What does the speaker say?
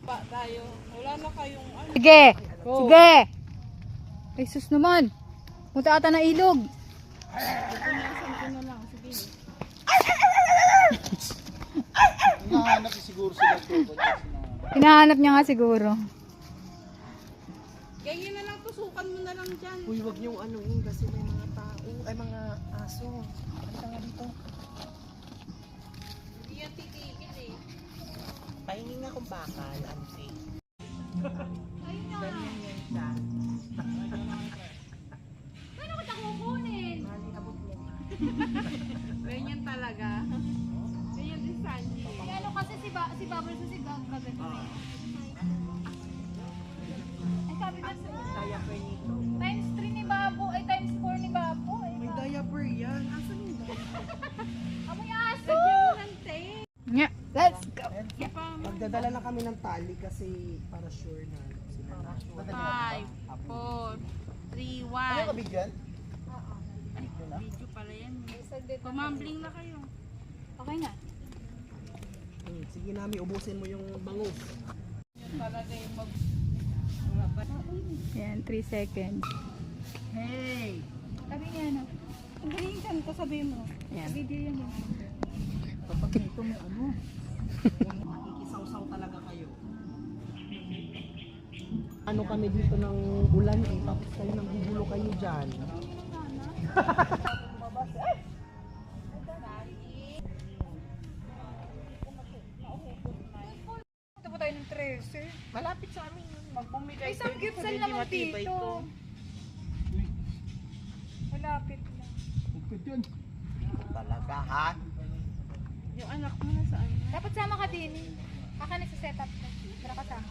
pa tayo. Wala na kayong ano. Sige! Go. Sige! Ay, sus naman. Punta ata na ilog. Pupunasan ko na lang. Sige. Hinahanap siguro sila ito. Hinahanap niya nga siguro. Kaya na lang, tusukan mo na lang dyan. Uy, wag niyong anuin kasi may mga tao, ay mga aso. Halika nga dito. Hindi yan titigil eh. Pahingin nga kung bakal, Auntie. Ganyan yan siya. Paano ko kukunin? Mali, abot mo nga. Ganyan talaga. Ganyan din Sanji. Ano kasi si Bubbles si Gagawin. Ay, sabi na Diaper nito. times 3 ni Babo, ay times 4 ni Babo. Ay, May diaper yan. Asan yung diaper? amoy aso! Lagyan mo ng tape. Yeah, let's go. Di pa Magdadala na kami ng tali kasi para sure na sila na. 5, 4, 3, 1. Ano ka bigyan? Video pala yan. Pumambling na kayo. Okay na. Sige namin, ubusin mo yung bangus. Yan talaga yung mag... Yan, 3 seconds. Hey! Sabi niya ano? Ang galing saan ko sabihin mo. Yan. Video yan. Kapag dito may ano, makikisaw-saw talaga kayo. Ano kami dito ng ulan eh, tapos kayo nang gugulo kayo dyan. Ito po tayo ng 13. Malapit sa amin yun. Magbumigay Isang kayo, gipsal hindi naman matibay dito. to. Malapit lang. Bukod yun. Talaga ha? Yung anak mo na saan? Dapat sama ka din. Aka na sa setup ko. Para kasama.